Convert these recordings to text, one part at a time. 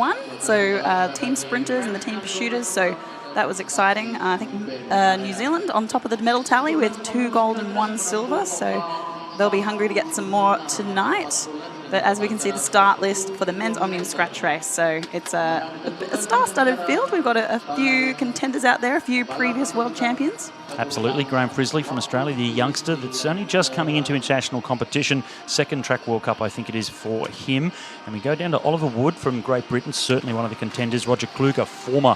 1-1. So team sprinters and the team pursuiters. So that was exciting. I think New Zealand on top of the medal tally with 2 gold and 1 silver. So they'll be hungry to get some more tonight. But as we can see, the start list for the men's Omnium scratch race. So it's a star-studded field. We've got a few contenders out there, a few previous world champions. Absolutely. Graham Frisley from Australia, the youngster that's only just coming into international competition. Second track World Cup, I think it is, for him. And we go down to Oliver Wood from Great Britain, certainly one of the contenders. Roger Kluger, former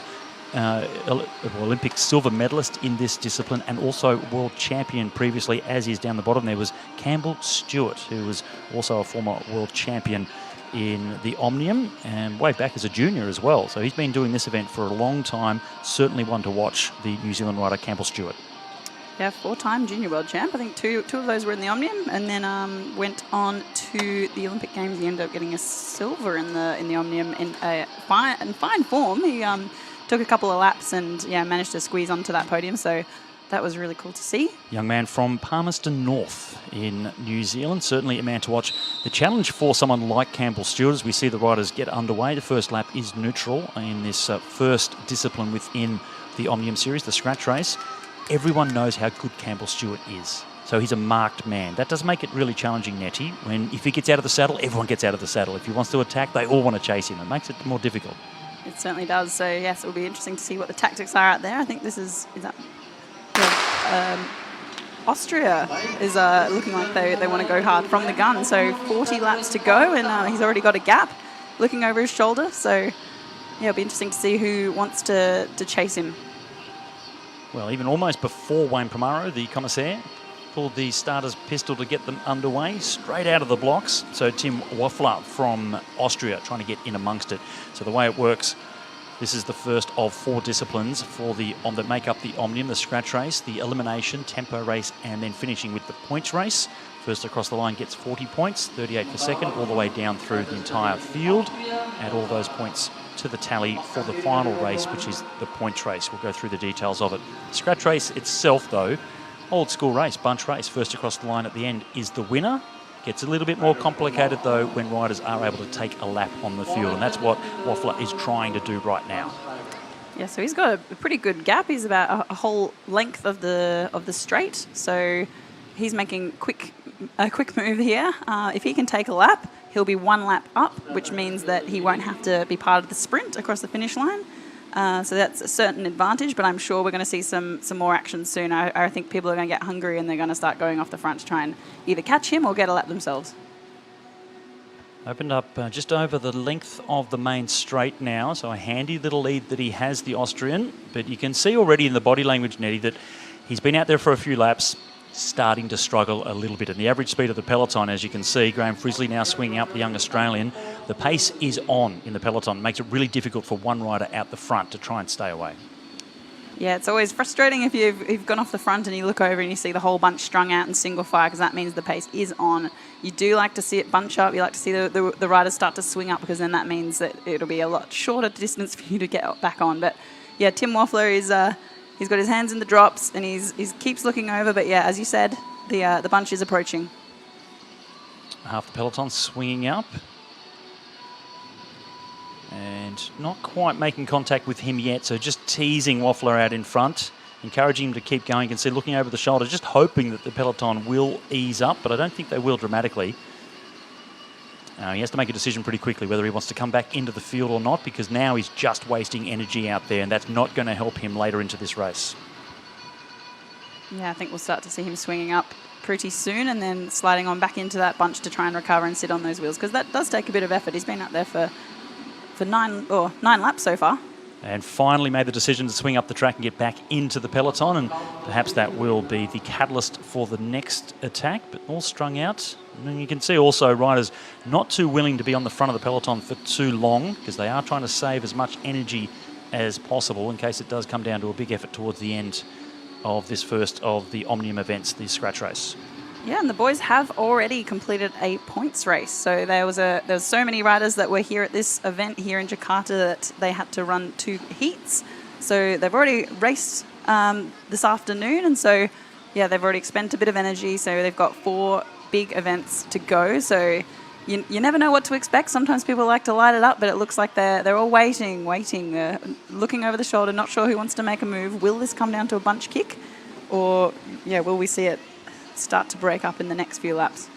Olympic silver medalist in this discipline and also world champion previously, as is down the bottom there was Campbell Stewart, who was also a former world champion in the Omnium and way back as a junior as well. So he's been doing this event for a long time. Certainly one to watch, the New Zealand rider Campbell Stewart. Yeah, 4-time junior world champ. I think two of those were in the Omnium, and then went on to the Olympic Games. He ended up getting a silver in the Omnium in fine form. He took a couple of laps and managed to squeeze onto that podium. So that was really cool to see. Young man from Palmerston North in New Zealand. Certainly a man to watch. The challenge for someone like Campbell Stewart as we see the riders get underway. The first lap is neutral in this first discipline within the Omnium series, the scratch race. Everyone knows how good Campbell Stewart is. So he's a marked man. That does make it really challenging, Nettie. If he gets out of the saddle, everyone gets out of the saddle. If he wants to attack, they all want to chase him. It makes it more difficult. It certainly does. So, yes, it will be interesting to see what the tactics are out there. I think this is that Austria is looking like they want to go hard from the gun. So 40 laps to go, and he's already got a gap looking over his shoulder. So, yeah, it'll be interesting to see who wants to chase him. Well, even almost before Wayne Primaro, the commissaire, pulled the starter's pistol to get them underway, straight out of the blocks. So Tim Waffler from Austria trying to get in amongst it. So the way it works, this is the first of 4 disciplines that make up the Omnium, the scratch race, the elimination, tempo race, and then finishing with the points race. First across the line gets 40 points, 38 for second, all the way down through the entire field. Add all those points to the tally for the final race, which is the points race. We'll go through the details of it. Scratch race itself, though, old school race, bunch race. First across the line at the end is the winner. Gets a little bit more complicated, though, when riders are able to take a lap on the field, and that's what Waffler is trying to do right now. Yeah, so he's got a pretty good gap. He's about a whole length of the straight, so he's making a quick move here. If he can take a lap, he'll be 1 lap up, which means that he won't have to be part of the sprint across the finish line. So that's a certain advantage, but I'm sure we're going to see some more action soon. I think people are going to get hungry and they're going to start going off the front to try and either catch him or get a lap themselves. Opened up just over the length of the main straight now, so a handy little lead that he has, the Austrian. But you can see already in the body language, Nettie, that he's been out there for a few laps, starting to struggle a little bit. And the average speed of the peloton, as you can see, Graham Frisley now swinging up, the young Australian. The pace is on in the peloton. It makes it really difficult for one rider out the front to try and stay away. Yeah, it's always frustrating if you've gone off the front and you look over and you see the whole bunch strung out in single file, because that means the pace is on. You do like to see it bunch up. You like to see the riders start to swing up, because then that means that it'll be a lot shorter distance for you to get back on. But yeah, Tim Waffler is he's got his hands in the drops and he keeps looking over. But yeah, as you said, the bunch is approaching. Half the peloton swinging up. And not quite making contact with him yet, so just teasing Waffler out in front, encouraging him to keep going. You can see looking over the shoulder, just hoping that the peloton will ease up, but I don't think they will dramatically. He has to make a decision pretty quickly whether he wants to come back into the field or not, because now he's just wasting energy out there, and that's not going to help him later into this race. Yeah, I think we'll start to see him swinging up pretty soon and then sliding on back into that bunch to try and recover and sit on those wheels, because that does take a bit of effort. He's been up there for 9 laps so far. And finally made the decision to swing up the track and get back into the peloton, and perhaps that will be the catalyst for the next attack, but all strung out. And you can see also riders not too willing to be on the front of the peloton for too long, because they are trying to save as much energy as possible in case it does come down to a big effort towards the end of this first of the Omnium events, the scratch race. Yeah, and the boys have already completed a points race. So there was so many riders that were here at this event here in Jakarta that they had to run 2 heats. So they've already raced this afternoon, and so yeah, they've already spent a bit of energy. So they've got 4 big events to go. So you never know what to expect. Sometimes people like to light it up, but it looks like they're all waiting, looking over the shoulder, not sure who wants to make a move. Will this come down to a bunch kick? Or, will we see it start to break up in the next few laps?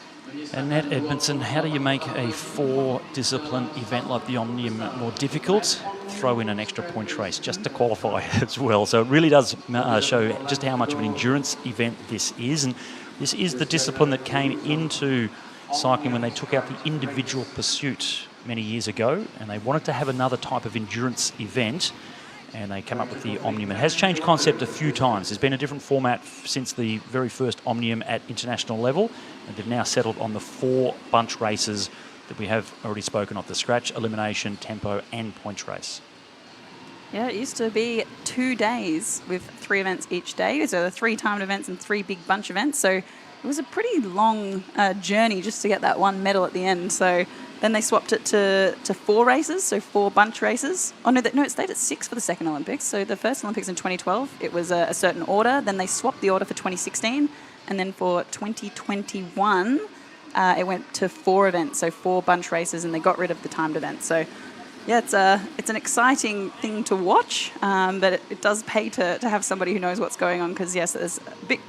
Annette Edmondson, how do you make a 4-discipline event like the Omnium more difficult? Throw in an extra points race just to qualify as well. So it really does show just how much of an endurance event this is. And this is the discipline that came into cycling when they took out the individual pursuit many years ago, and they wanted to have another type of endurance event, and they came up with the Omnium. It has changed concept a few times. There's been a different format since the very first Omnium at international level, and they've now settled on the 4 bunch races that we have already spoken of: the scratch, elimination, tempo and points race. Yeah, it used to be 2 days with 3 events each day. So the 3 timed events and 3 big bunch events. So it was a pretty long journey just to get that one medal at the end. So then they swapped it to 4 races, so 4 bunch races. Oh, no, it stayed at 6 for the second Olympics. So the first Olympics in 2012, it was a certain order. Then they swapped the order for 2016. And then for 2021, it went to 4 events, so 4 bunch races, and they got rid of the timed events. So yeah, it's an exciting thing to watch, but it does pay to have somebody who knows what's going on, because yes,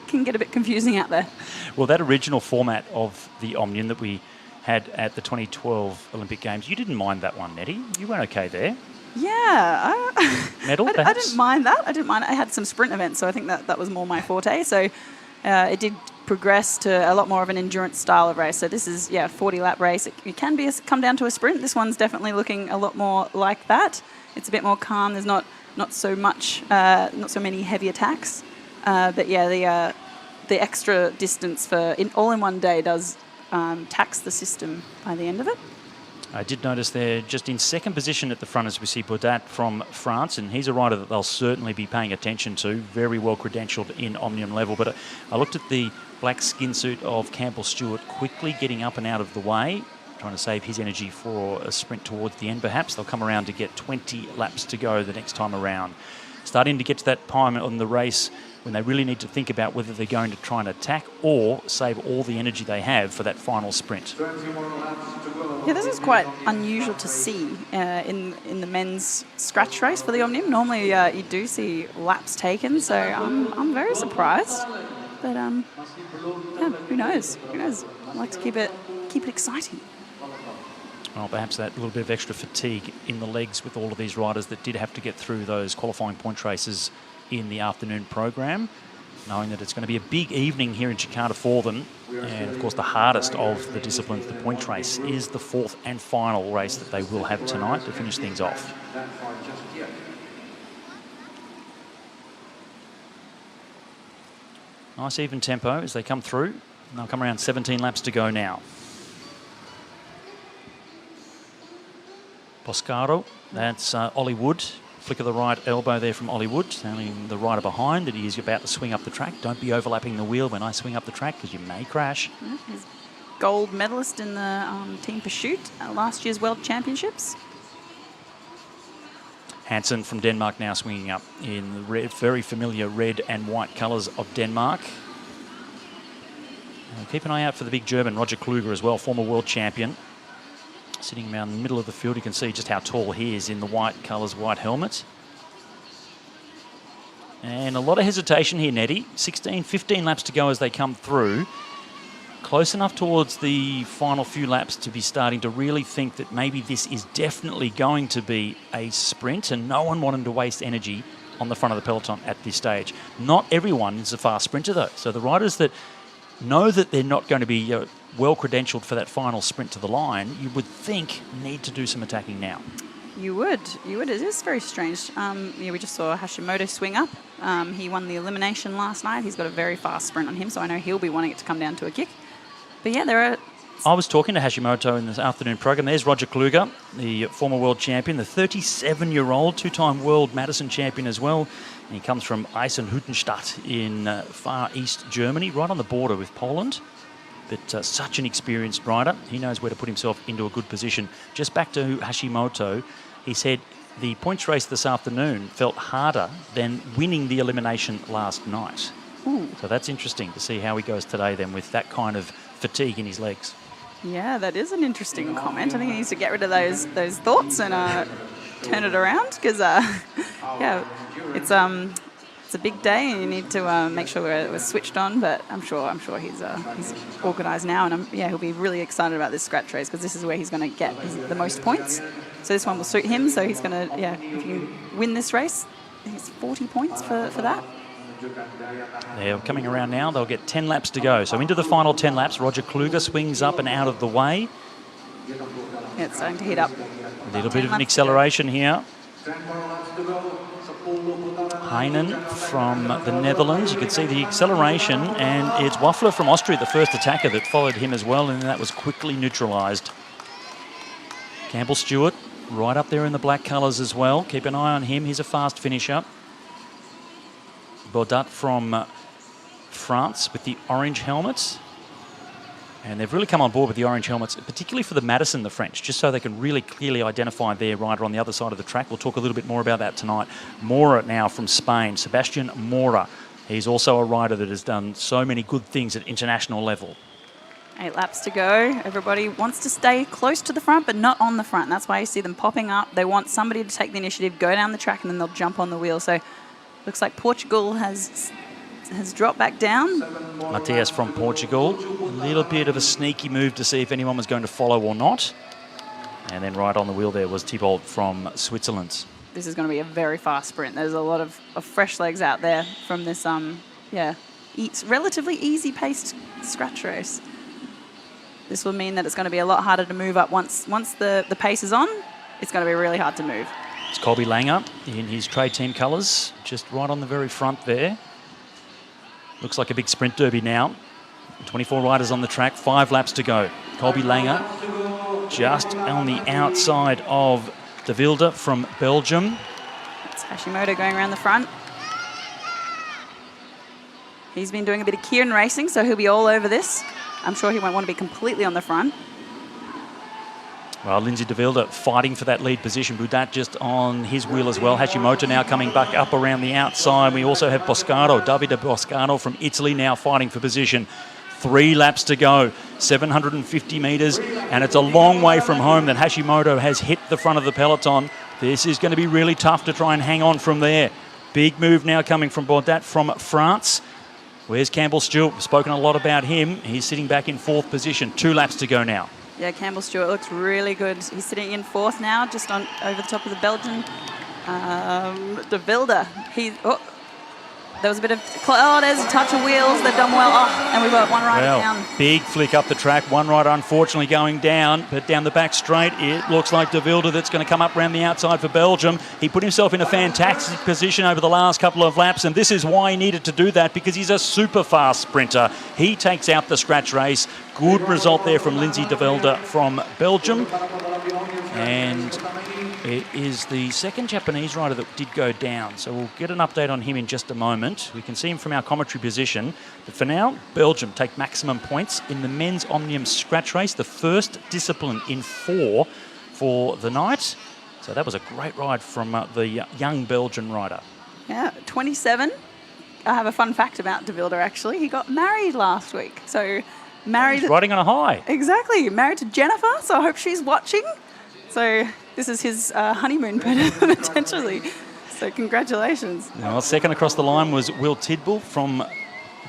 can get a bit confusing out there. Well, that original format of the Omnium that we had at the 2012 Olympic Games, you didn't mind that one, Nettie. You went okay there. Yeah. Medal, I didn't mind that. I had some sprint events, so I think that was more my forte. So it did progress to a lot more of an endurance style of race. So this is 40-lap race. It can come down to a sprint. This one's definitely looking a lot more like that. It's a bit more calm. There's not so many heavy attacks. But yeah, the extra distance all in one day does tax the system by the end of it. I did notice they're just in second position at the front as we see Baudat from France, and he's a rider that they'll certainly be paying attention to, very well credentialed in Omnium level. But I looked at the black skin suit of Campbell Stewart quickly getting up and out of the way, trying to save his energy for a sprint towards the end. Perhaps they'll come around to get 20 laps to go the next time around. Starting to get to that time on the race when they really need to think about whether they're going to try and attack or save all the energy they have for that final sprint. Yeah, this is quite unusual to see in the men's scratch race for the Omnium. Normally you do see laps taken, so I'm very surprised. But who knows? I like to keep it exciting. Well, perhaps that little bit of extra fatigue in the legs with all of these riders that did have to get through those qualifying point races in the afternoon program, knowing that it's going to be a big evening here in Jakarta for them. And of course, the hardest of the disciplines, the point race, is the 4th and final race that they will have tonight to finish things off. Nice even tempo as they come through. They'll come around 17 laps to go now. Boscaro, that's Ollie Wood. Flick of the right elbow there from Ollie Wood, telling the rider behind that he is about to swing up the track. Don't be overlapping the wheel when I swing up the track, because you may crash. He's gold medalist in the team pursuit at last year's World Championships. Hansen from Denmark now swinging up in the red, very familiar red and white colours of Denmark. Keep an eye out for the big German, Roger Kluger as well, former world champion. Sitting around the middle of the field, you can see just how tall he is in the white colours, white helmet. And a lot of hesitation here, Nettie. 15 laps to go as they come through. Close enough towards the final few laps to be starting to really think that maybe this is definitely going to be a sprint, and no one wanting to waste energy on the front of the peloton at this stage. Not everyone is a fast sprinter, though. So the riders that know that they're not going to be well credentialed for that final sprint to the line, you would think need to do some attacking now. You would. It is very strange. We just saw Hashimoto swing up. He won the elimination last night. He's got a very fast sprint on him, so I know he'll be wanting it to come down to a kick. But yeah, I was talking to Hashimoto in this afternoon program. There's Roger Kluger, the former world champion, the 37-year-old, 2-time world Madison champion as well. And he comes from Eisenhüttenstadt in far east Germany, right on the border with Poland. But such an experienced rider. He knows where to put himself into a good position. Just back to Hashimoto, he said the points race this afternoon felt harder than winning the elimination last night. Ooh. So that's interesting to see how he goes today then with that kind of fatigue in his legs. Yeah, that is an interesting comment. I think he needs to get rid of those thoughts and turn it around because, yeah, it's a big day and you need to make sure we're switched on. But I'm sure he's organised now, and he'll be really excited about this scratch race because this is where he's going to get the most points. So this one will suit him. So he's going to, if he can win this race, he's 40 points for that. They're coming around now. They'll get 10 laps to go. So into the final 10 laps, Roger Kluge swings up and out of the way. Yeah, it's starting to heat up. A little bit of an acceleration here. Heinen from the Netherlands. You can see the acceleration, and it's Waffler from Austria, the first attacker, that followed him as well, and that was quickly neutralised. Campbell Stewart right up there in the black colours as well. Keep an eye on him. He's a fast finisher. Baudat from France with the orange helmets. And they've really come on board with the orange helmets, particularly for the Madison, the French, just so they can really clearly identify their rider on the other side of the track. We'll talk a little bit more about that tonight. Mora now from Spain, Sebastian Mora. He's also a rider that has done so many good things at international level. 8 laps to go. Everybody wants to stay close to the front, but not on the front. That's why you see them popping up. They want somebody to take the initiative, go down the track, and then they'll jump on the wheel. So looks like Portugal has dropped back down. Mathias from Portugal. A little bit of a sneaky move to see if anyone was going to follow or not. And then right on the wheel there was Thibault from Switzerland. This is going to be a very fast sprint. There's a lot of fresh legs out there from this, relatively easy-paced scratch race. This will mean that it's going to be a lot harder to move up once the pace is on. It's going to be really hard to move. It's Colby Langer in his trade team colours, just right on the very front there. Looks like a big sprint derby now. 24 riders on the track, 5 laps to go. Colby Langer just on the outside of De Wilde from Belgium. It's Hashimoto going around the front. He's been doing a bit of Kieran racing, so he'll be all over this. I'm sure he won't want to be completely on the front. Well, Lindsay De Wilde fighting for that lead position. Baudat just on his wheel as well. Hashimoto now coming back up around the outside. We also have Boscaro, Davide Boscaro from Italy now fighting for position. 3 laps to go, 750 metres, and it's a long way from home that Hashimoto has hit the front of the peloton. This is going to be really tough to try and hang on from there. Big move now coming from Baudat from France. Where's Campbell Stewart? We've spoken a lot about him. He's sitting back in 4th position. 2 laps to go now. Yeah, Campbell Stewart looks really good. He's sitting in 4th now, just on over the top of the Belgian. De Wilde. There was a bit of... Oh, there's a touch of wheels. They've done well. Oh, and we've got one rider down. Big flick up the track. One rider unfortunately going down, but down the back straight, it looks like De Wilde that's going to come up around the outside for Belgium. He put himself in a fantastic position over the last couple of laps, and this is why he needed to do that, because he's a super fast sprinter. He takes out the scratch race. Good result there from Lindsay De Wilde from Belgium. And it is the second Japanese rider that did go down. So we'll get an update on him in just a moment. We can see him from our commentary position. But for now, Belgium take maximum points in the men's Omnium scratch race, the first discipline in 4 for the night. So that was a great ride from the young Belgian rider. Yeah, 27. I have a fun fact about De Wilde, actually. He got married last week. So married... He's riding on a high. Exactly. Married to Jennifer, so I hope she's watching. So this is his honeymoon potentially. So congratulations. Well, second across the line was Will Tidball from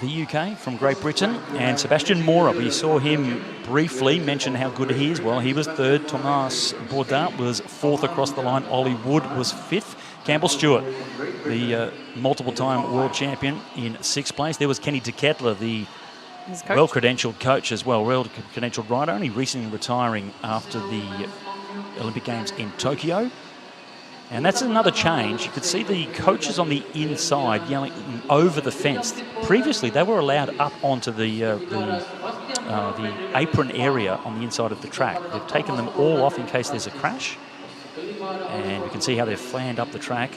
the UK, from Great Britain, and Sebastian Mora. We saw him briefly mention how good he is. Well, he was 3rd. Thomas Baudat was 4th across the line. Ollie Wood was 5th. Campbell Stewart, the multiple-time world champion, in 6th place. There was Kenny de Kettler, the well-credentialed coach as well, well-credentialed rider, only recently retiring after the Olympic Games in Tokyo. And that's another change. You could see the coaches on the inside yelling over the fence. Previously, they were allowed up onto the apron area on the inside of the track. They've taken them all off in case there's a crash. And you can see how they've fanned up the track.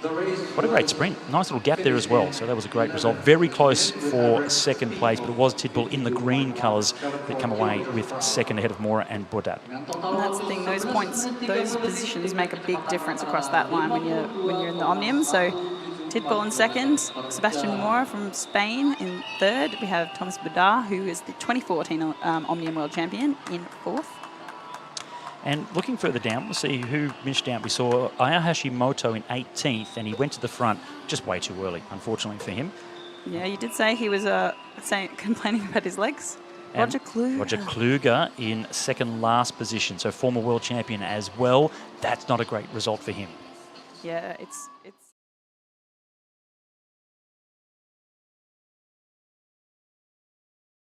What a great sprint. Nice little gap there as well. So that was a great result. Very close for 2nd place, but it was Tidball in the green colours that come away with 2nd ahead of Mora and Baudat. And that's the thing, those points, those positions make a big difference across that line when you're in the Omnium. So Tidball in second, Sebastian Mora from Spain in third. We have Thomas Budar, who is the 2014 Omnium World Champion, in fourth. And looking further down, we'll see who finished out. We saw Aya Hashimoto in 18th, and he went to the front just way too early, unfortunately for him. Yeah, you did say he was complaining about his legs. And Roger Kluge. Roger Kluge in second last position, so former world champion as well. That's not a great result for him. Yeah, it's